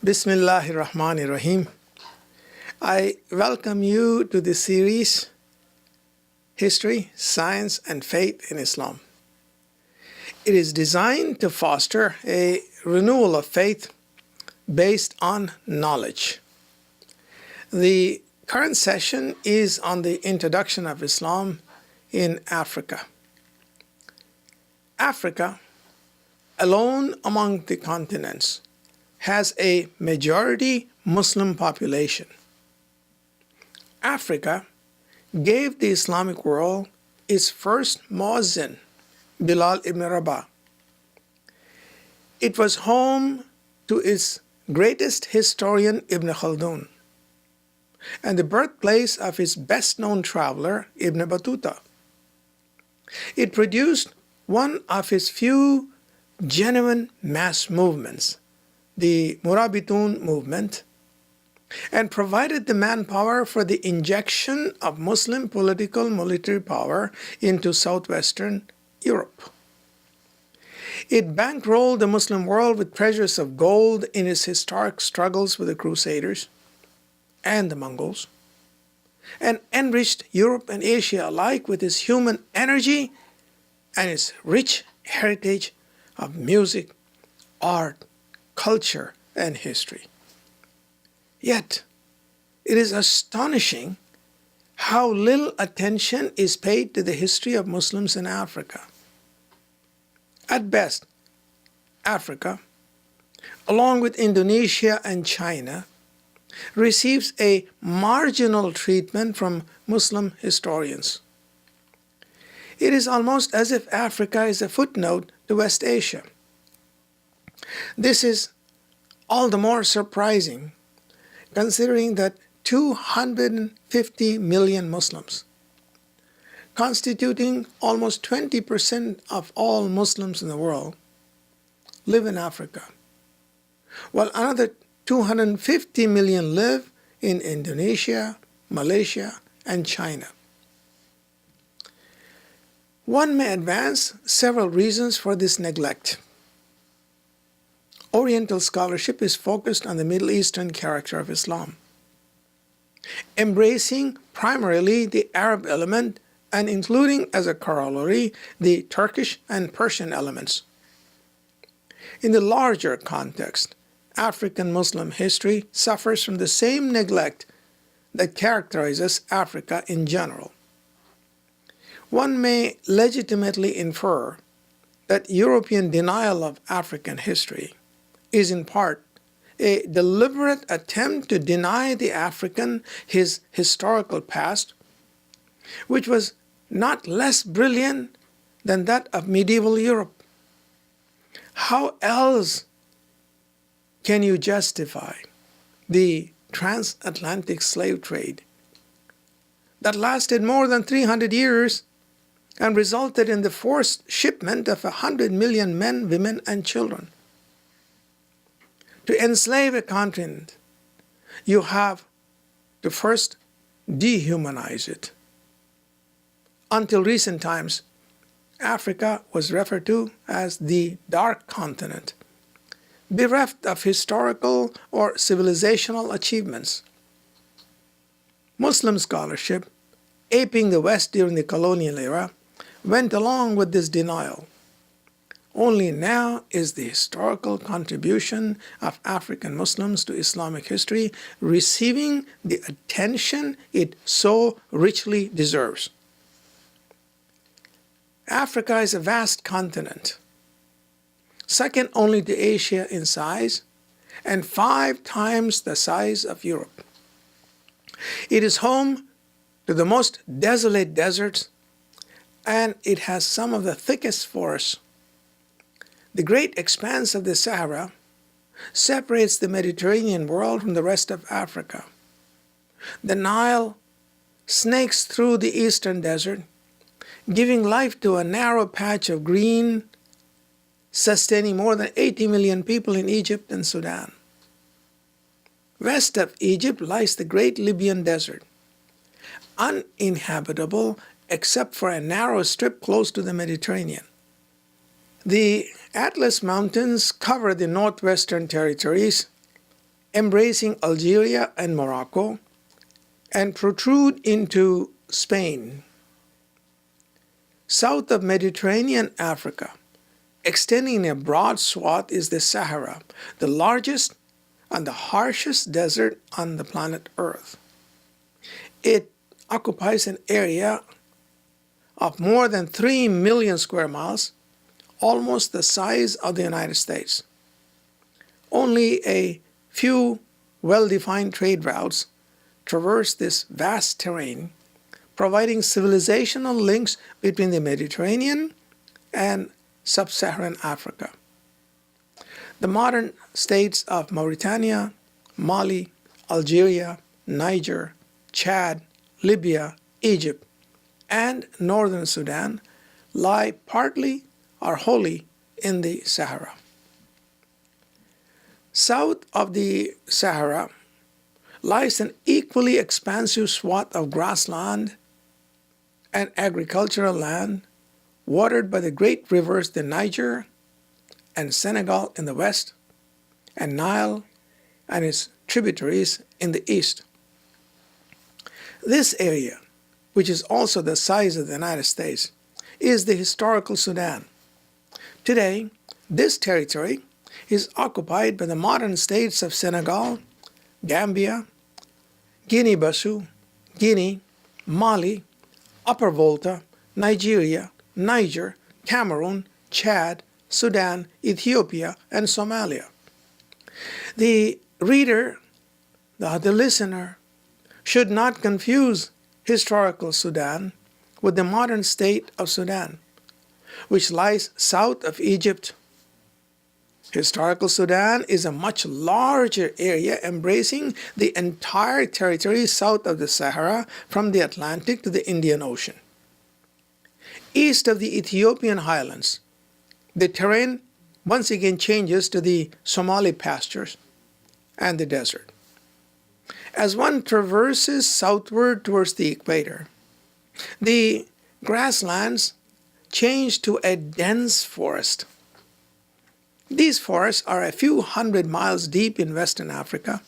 Bismillahir Rahmanir Rahim. I welcome you to the series History, Science, and Faith in Islam. It is designed to foster a renewal of faith based on knowledge. The current session is on the introduction of Islam in Africa. Africa, alone among the continents, has a majority Muslim population. Africa gave the Islamic world its first muezzin, Bilal ibn Rabah. It was home to its greatest historian, Ibn Khaldun, and the birthplace of its best-known traveler, Ibn Battuta. It produced one of its few genuine mass movements, the Murabitun movement, and provided the manpower for the injection of Muslim political military power into southwestern Europe. It bankrolled the Muslim world with treasures of gold in its historic struggles with the Crusaders and the Mongols, and enriched Europe and Asia alike with its human energy and its rich heritage of music, art, culture, and history. Yet, it is astonishing how little attention is paid to the history of Muslims in Africa. At best, Africa, along with Indonesia and China, receives a marginal treatment from Muslim historians. It is almost as if Africa is a footnote to West Asia. This is all the more surprising considering that 250 million Muslims, constituting almost 20% of all Muslims in the world, live in Africa, while another 250 million live in Indonesia, Malaysia, and China. One may advance several reasons for this neglect. Oriental scholarship is focused on the Middle Eastern character of Islam, embracing primarily the Arab element and including as a corollary the Turkish and Persian elements. In the larger context, African Muslim history suffers from the same neglect that characterizes Africa in general. One may legitimately infer that European denial of African history is in part a deliberate attempt to deny the African his historical past, which was not less brilliant than that of medieval Europe. How else can you justify the transatlantic slave trade that lasted more than 300 years and resulted in the forced shipment of 100 million men, women, and children? To enslave a continent, you have to first dehumanize it. Until recent times, Africa was referred to as the Dark Continent, bereft of historical or civilizational achievements. Muslim scholarship, aping the West during the colonial era, went along with this denial. Only now is the historical contribution of African Muslims to Islamic history receiving the attention it so richly deserves. Africa is a vast continent, second only to Asia in size, and 5 times the size of Europe. It is home to the most desolate deserts, and it has some of the thickest forests. The great expanse of the Sahara separates the Mediterranean world from the rest of Africa. The Nile snakes through the eastern desert, giving life to a narrow patch of green, sustaining more than 80 million people in Egypt and Sudan. West of Egypt lies the great Libyan desert, uninhabitable except for a narrow strip close to the Mediterranean. The Atlas Mountains cover the northwestern territories, embracing Algeria and Morocco, and protrude into Spain. South of Mediterranean Africa, extending a broad swath, is the Sahara, the largest and the harshest desert on the planet Earth. It occupies an area of more than 3 million square miles, almost the size of the United States. Only a few well-defined trade routes traverse this vast terrain, providing civilizational links between the Mediterranean and sub-Saharan Africa. The modern states of Mauritania, Mali, Algeria, Niger, Chad, Libya, Egypt, and northern Sudan lie partly or wholly in the Sahara. South of the Sahara lies an equally expansive swath of grassland and agricultural land, watered by the great rivers the Niger and Senegal in the west, and Nile and its tributaries in the east. This area, which is also the size of the United States, is the historical Sudan. Today, this territory is occupied by the modern states of Senegal, Gambia, Guinea-Bissau, Guinea, Mali, Upper Volta, Nigeria, Niger, Cameroon, Chad, Sudan, Ethiopia, and Somalia. The reader, the listener, should not confuse historical Sudan with the modern state of Sudan, which lies south of Egypt. Historical Sudan is a much larger area embracing the entire territory south of the Sahara from the Atlantic to the Indian Ocean. East of the Ethiopian highlands, the terrain once again changes to the Somali pastures and the desert. As one traverses southward towards the equator, the grasslands change to a dense forest. These forests are a few hundred miles deep in Western Africa,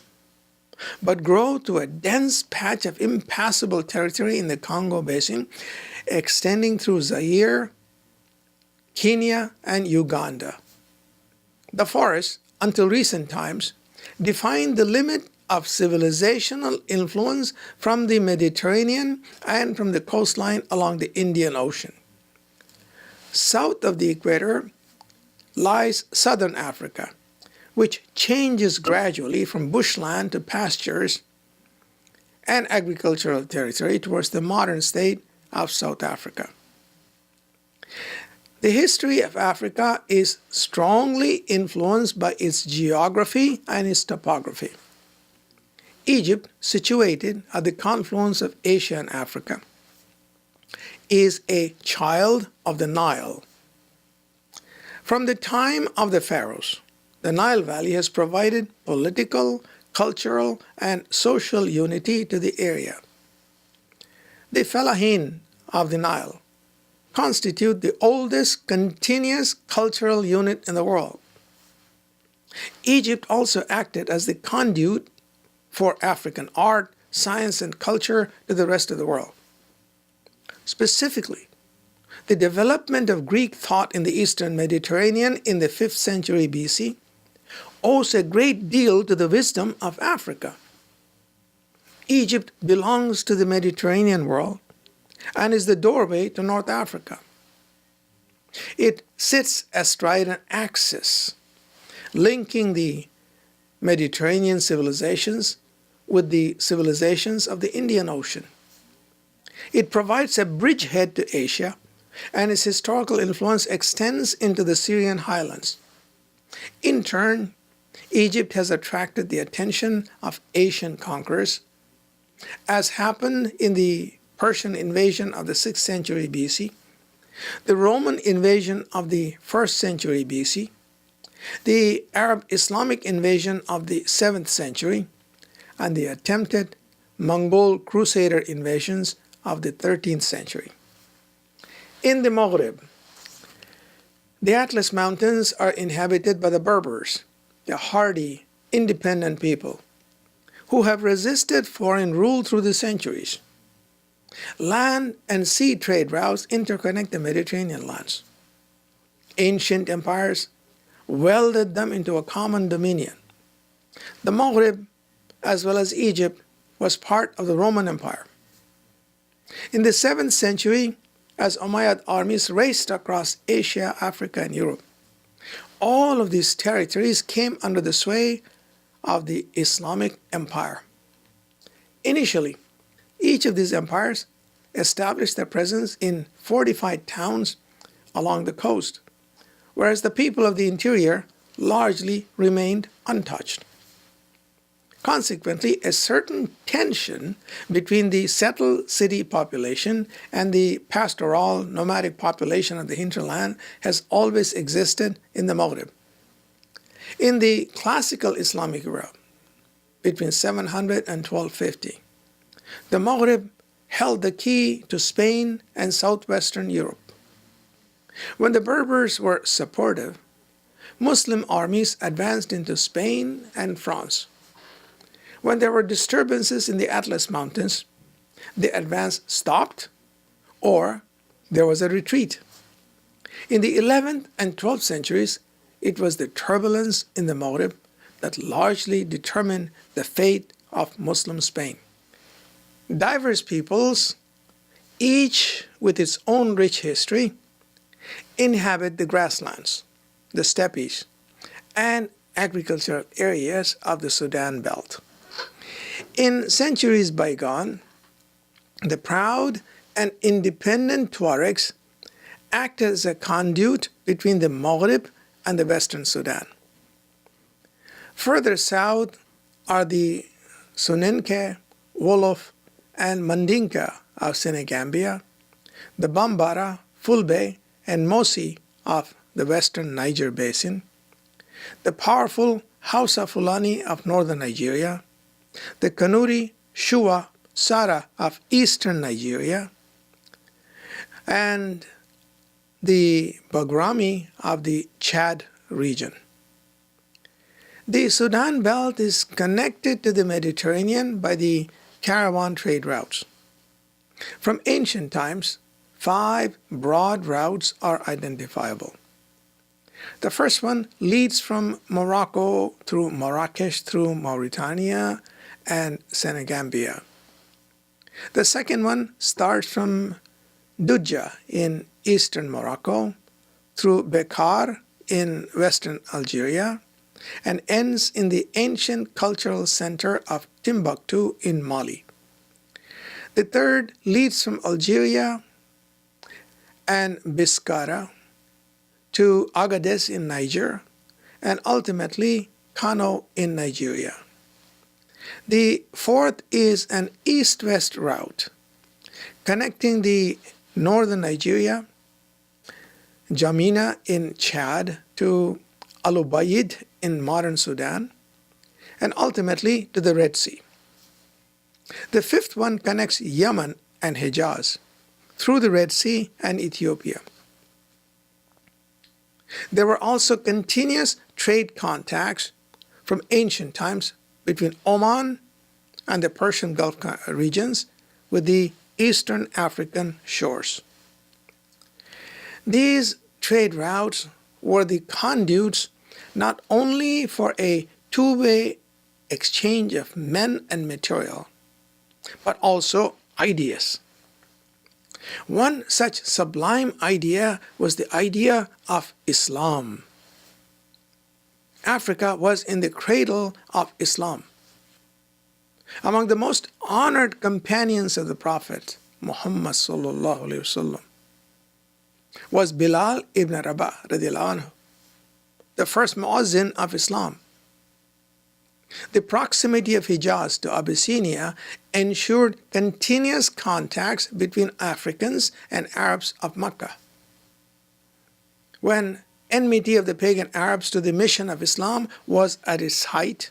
but grow to a dense patch of impassable territory in the Congo Basin, extending through Zaire, Kenya, and Uganda. The forests, until recent times, defined the limit of civilizational influence from the Mediterranean and from the coastline along the Indian Ocean. South of the equator lies southern Africa, which changes gradually from bushland to pastures and agricultural territory towards the modern state of South Africa. The history of Africa is strongly influenced by its geography and its topography. Egypt, situated at the confluence of Asia and Africa, is a child of the Nile. From the time of the pharaohs, the Nile Valley has provided political, cultural, and social unity to the area. The Fellahin of the Nile constitute the oldest continuous cultural unit in the world. Egypt also acted as the conduit for African art, science, and culture to the rest of the world. Specifically, the development of Greek thought in the Eastern Mediterranean in the 5th century BC owes a great deal to the wisdom of Africa. Egypt belongs to the Mediterranean world and is the doorway to North Africa. It sits astride an axis, linking the Mediterranean civilizations with the civilizations of the Indian Ocean. It provides a bridgehead to Asia, and its historical influence extends into the Syrian highlands. In turn, Egypt has attracted the attention of Asian conquerors, as happened in the Persian invasion of the 6th century BC, the Roman invasion of the 1st century BC, the Arab Islamic invasion of the 7th century, and the attempted Mongol Crusader invasions of the 13th century. In the Maghreb, the Atlas Mountains are inhabited by the Berbers, a hardy independent people who have resisted foreign rule through the centuries. Land and sea trade routes interconnect the Mediterranean lands. Ancient empires welded them into a common dominion. The Maghreb, as well as Egypt, was part of the Roman Empire. In the 7th century, as Umayyad armies raced across Asia, Africa, and Europe, all of these territories came under the sway of the Islamic Empire. Initially, each of these empires established their presence in fortified towns along the coast, whereas the people of the interior largely remained untouched. Consequently, a certain tension between the settled city population and the pastoral nomadic population of the hinterland has always existed in the Maghreb. In the classical Islamic era, between 700 and 1250, the Maghreb held the key to Spain and southwestern Europe. When the Berbers were supportive, Muslim armies advanced into Spain and France. When there were disturbances in the Atlas Mountains, the advance stopped or there was a retreat. In the 11th and 12th centuries, it was the turbulence in the Maghreb that largely determined the fate of Muslim Spain. Diverse peoples, each with its own rich history, inhabit the grasslands, the steppes, and agricultural areas of the Sudan belt. In centuries bygone, the proud and independent Tuaregs acted as a conduit between the Maghreb and the Western Sudan. Further south are the Soninke, Wolof, and Mandinka of Senegambia, the Bambara, Fulbe, and Mosi of the western Niger Basin, the powerful Hausa Fulani of northern Nigeria, the Kanuri, Shua, Sara of eastern Nigeria, and the Bagrami of the Chad region. The Sudan belt is connected to the Mediterranean by the caravan trade routes. From ancient times, 5 broad routes are identifiable. The first one leads from Morocco through Marrakesh through Mauritania and Senegambia. The second one starts from Dujja in eastern Morocco through Bekkar in western Algeria and ends in the ancient cultural center of Timbuktu in Mali. The third leads from Algeria and Biskra to Agadez in Niger and ultimately Kano in Nigeria. The fourth is an east-west route connecting the northern Nigeria, Jamina in Chad, to Al-Ubaid in modern Sudan, and ultimately to the Red Sea. The fifth one connects Yemen and Hejaz through the Red Sea and Ethiopia. There were also continuous trade contacts from ancient times between Oman and the Persian Gulf regions with the Eastern African shores. These trade routes were the conduits not only for a two-way exchange of men and material, but also ideas. One such sublime idea was the idea of Islam. Africa was in the cradle of Islam. Among the most honored companions of the Prophet, Muhammad sallallahu alaihi wasallam, was Bilal ibn Rabah radiallahu anhu, the first muazzin of Islam. The proximity of Hijaz to Abyssinia ensured continuous contacts between Africans and Arabs of Mecca. When enmity of the pagan Arabs to the mission of Islam was at its height,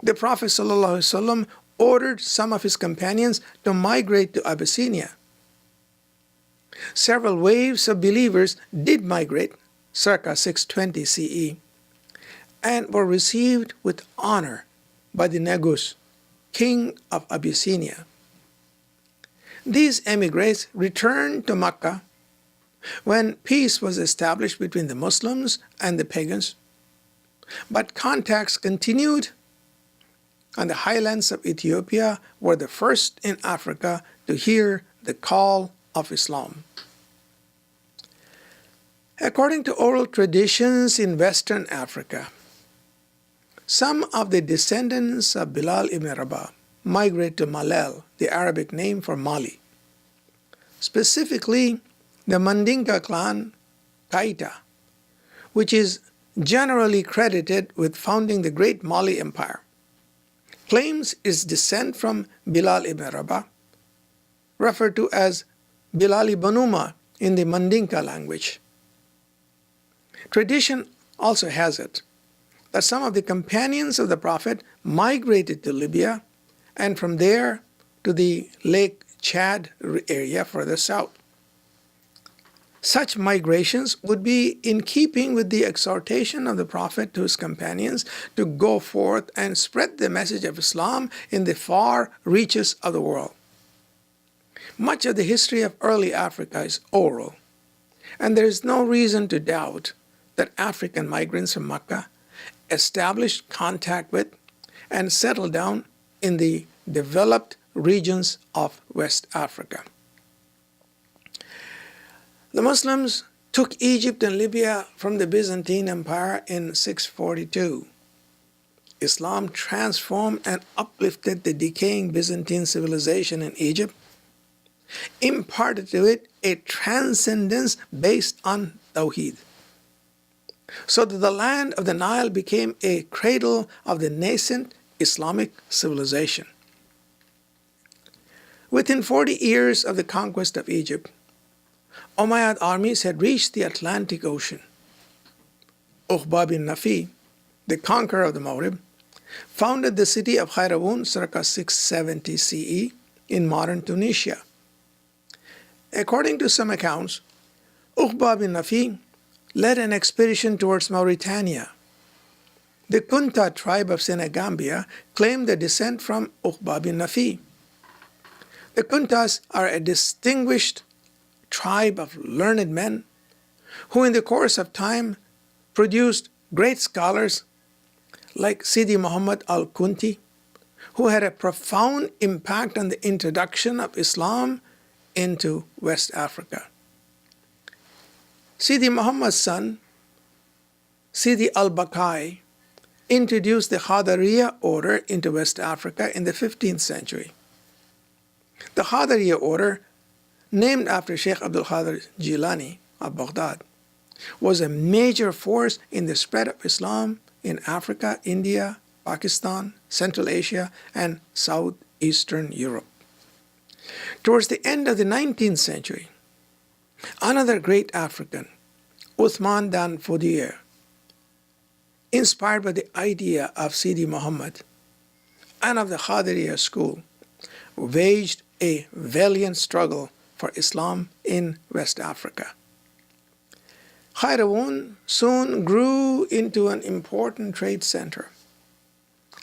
the Prophet ﷺ ordered some of his companions to migrate to Abyssinia. Several waves of believers did migrate, circa 620 CE, and were received with honor by the Negus, king of Abyssinia. These emigres returned to Mecca when peace was established between the Muslims and the pagans, but contacts continued, and the highlands of Ethiopia were the first in Africa to hear the call of Islam. According to oral traditions in Western Africa, some of the descendants of Bilal ibn Rabah migrated to Malel, the Arabic name for Mali. Specifically, the Mandinka clan, Kaita, which is generally credited with founding the great Mali Empire, claims its descent from Bilal ibn Rabah, referred to as Bilali Banuma in the Mandinka language. Tradition also has it that some of the companions of the Prophet migrated to Libya and from there to the Lake Chad area further south. Such migrations would be in keeping with the exhortation of the Prophet to his companions to go forth and spread the message of Islam in the far reaches of the world. Much of the history of early Africa is oral, and there is no reason to doubt that African migrants from Mecca established contact with and settled down in the developed regions of West Africa. The Muslims took Egypt and Libya from the Byzantine Empire in 642. Islam transformed and uplifted the decaying Byzantine civilization in Egypt, imparted to it a transcendence based on Tawheed, so that the land of the Nile became a cradle of the nascent Islamic civilization. Within 40 years of the conquest of Egypt, Umayyad armies had reached the Atlantic Ocean. Uqba bin Nafi, the conqueror of the Maghrib, founded the city of Qayrawun circa 670 CE in modern Tunisia. According to some accounts, Uqba bin Nafi led an expedition towards Mauritania. The Kunta tribe of Senegambia claimed their descent from Uqba bin Nafi. The Kuntas are a distinguished tribe of learned men who in the course of time produced great scholars like Sidi Muhammad al-Kunti, who had a profound impact on the introduction of Islam into West Africa. Sidi Muhammad's son, Sidi al-Bakai, introduced the Qadariya order into West Africa in the 15th century. The Qadariya order, named after Sheikh Abdul Qadir Jilani of Baghdad, was a major force in the spread of Islam in Africa, India, Pakistan, Central Asia, and Southeastern Europe. Towards the end of the 19th century, another great African, Uthman Dan Fodio, inspired by the idea of Sidi Muhammad and of the Qadariya school, waged a valiant struggle for Islam in West Africa. Qayrawun soon grew into an important trade center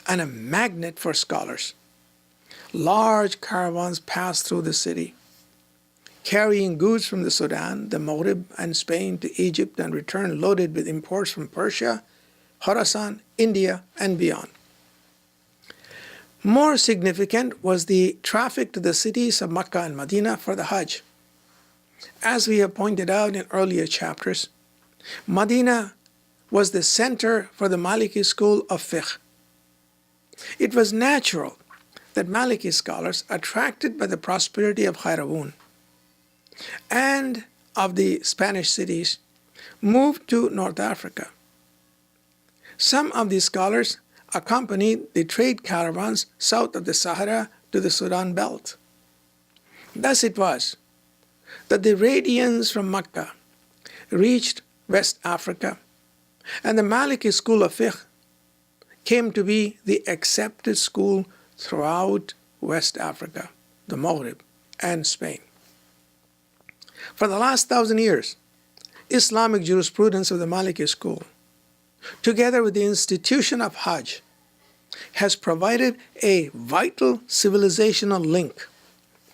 and a magnet for scholars. Large caravans passed through the city, carrying goods from the Sudan, the Maghrib, and Spain to Egypt and returned loaded with imports from Persia, Khorasan, India, and beyond. More significant was the traffic to the cities of Mecca and Medina for the Hajj. As we have pointed out in earlier chapters, Medina was the center for the Maliki school of fiqh. It was natural that Maliki scholars, attracted by the prosperity of Qayrawun and of the Spanish cities, moved to North Africa. Some of these scholars accompanied the trade caravans south of the Sahara to the Sudan belt. Thus it was that the radiance from Mecca reached West Africa, and the Maliki school of fiqh came to be the accepted school throughout West Africa, the Maghrib, and Spain. For the last 1,000 years, Islamic jurisprudence of the Maliki school, together with the institution of Hajj, has provided a vital civilizational link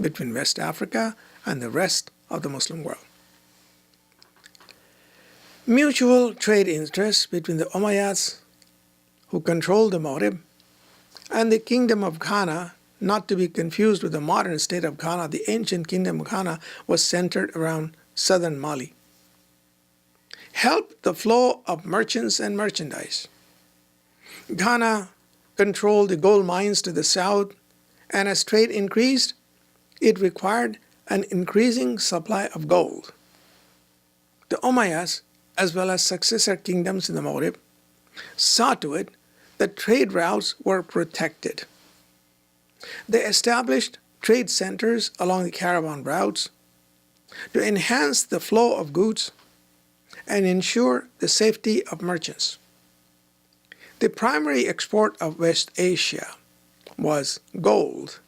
between West Africa and the rest of the Muslim world. Mutual trade interests between the Umayyads, who controlled the Maghrib, and the Kingdom of Ghana, not to be confused with the modern state of Ghana. The ancient Kingdom of Ghana was centered around southern Mali, helped the flow of merchants and merchandise. Ghana controlled the gold mines to the south, and as trade increased, it required an increasing supply of gold. The Umayyads, as well as successor kingdoms in the Maghrib, saw to it that trade routes were protected. They established trade centers along the caravan routes to enhance the flow of goods and ensure the safety of merchants. The primary export of West Asia was gold.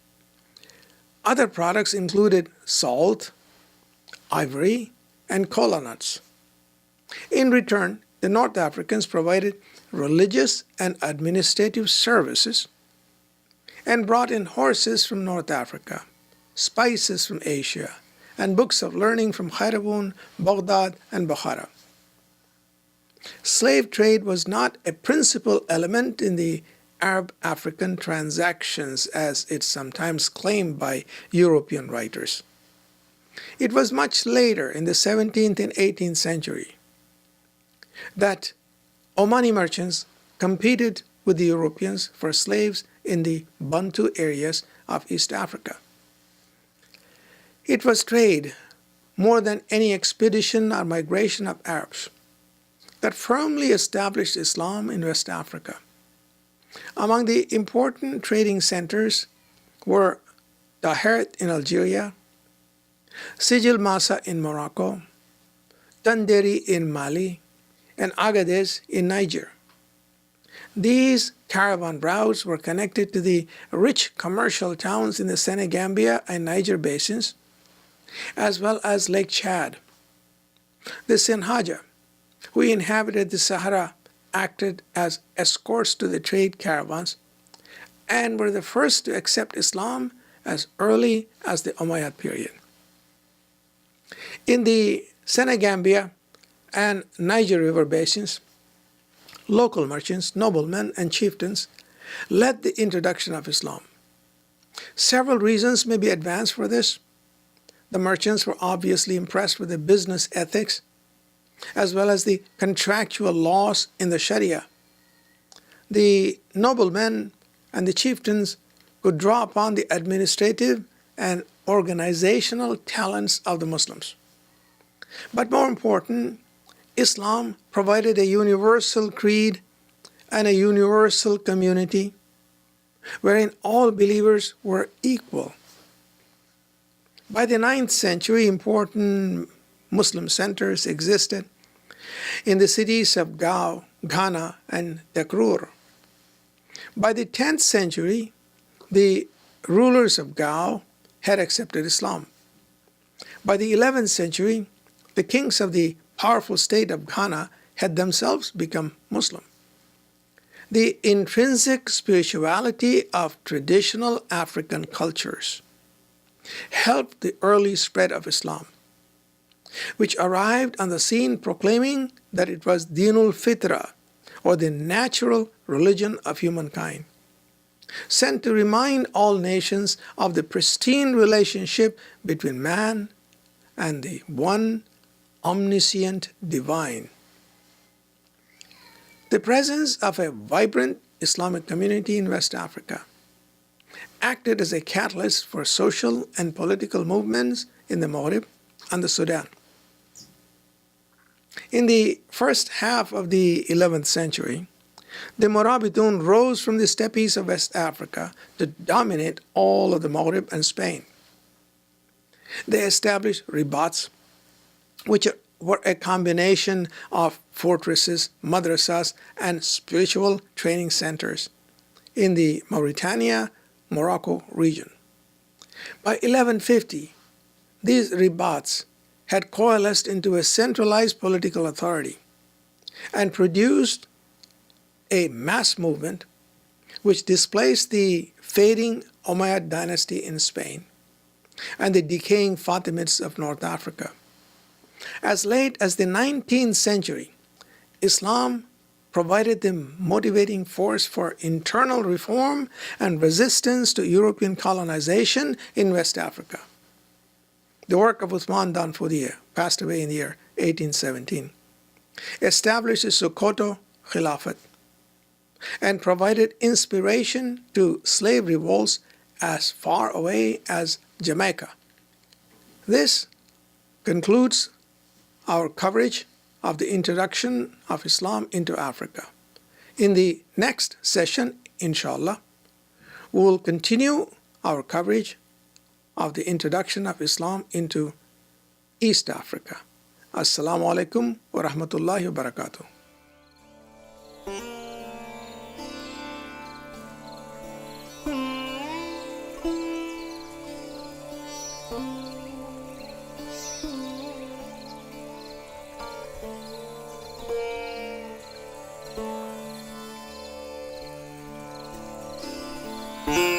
Other products included salt, ivory, and kola nuts. In return, the North Africans provided religious and administrative services and brought in horses from North Africa, spices from Asia, and books of learning from Khairabun, Baghdad, and Bukhara. Slave trade was not a principal element in the Arab-African transactions as it's sometimes claimed by European writers. It was much later, in the 17th and 18th century, that Omani merchants competed with the Europeans for slaves in the Bantu areas of East Africa. It was trade, more than any expedition or migration of Arabs, that firmly established Islam in West Africa. Among the important trading centers were Tahirt in Algeria, Sijil Masa in Morocco, Tanderi in Mali, and Agadez in Niger. These caravan routes were connected to the rich commercial towns in the Senegambia and Niger basins, as well as Lake Chad. The Sinhaja, who inhabited the Sahara, acted as escorts to the trade caravans and were the first to accept Islam as early as the Umayyad period. In the Senegambia and Niger River basins, local merchants, noblemen, and chieftains led the introduction of Islam. Several reasons may be advanced for this. The merchants were obviously impressed with the business ethics as well as the contractual laws in the Sharia. The noblemen and the chieftains could draw upon the administrative and organizational talents of the Muslims. But more important, Islam provided a universal creed and a universal community wherein all believers were equal. By the 9th century, important Muslim centers existed in the cities of Gao, Ghana, and Takrur. By the 10th century, the rulers of Gao had accepted Islam. By the 11th century, the kings of the powerful state of Ghana had themselves become Muslim. The intrinsic spirituality of traditional African cultures helped the early spread of Islam, which arrived on the scene proclaiming that it was Dinul Fitra, or the natural religion of humankind, sent to remind all nations of the pristine relationship between man and the one omniscient divine. The presence of a vibrant Islamic community in West Africa acted as a catalyst for social and political movements in the Maghrib and the Sudan. In the first half of the 11th century, the Morabitun rose from the steppes of West Africa to dominate all of the Maghrib and Spain. They established ribats, which were a combination of fortresses, madrasas, and spiritual training centers in the Mauritania-Morocco region. By 1150, these ribats had coalesced into a centralized political authority and produced a mass movement which displaced the fading Umayyad dynasty in Spain and the decaying Fatimids of North Africa. As late as the 19th century, Islam provided the motivating force for internal reform and resistance to European colonization in West Africa. The work of Uthman Dan Fodio, passed away in the year 1817, established the Sokoto Khilafat and provided inspiration to slave revolts as far away as Jamaica. This concludes our coverage of the introduction of Islam into Africa. In the next session, inshallah, we will continue our coverage of the introduction of Islam into East Africa. Assalamu alaikum wa rahmatullahi wa barakatuh. Mm-hmm.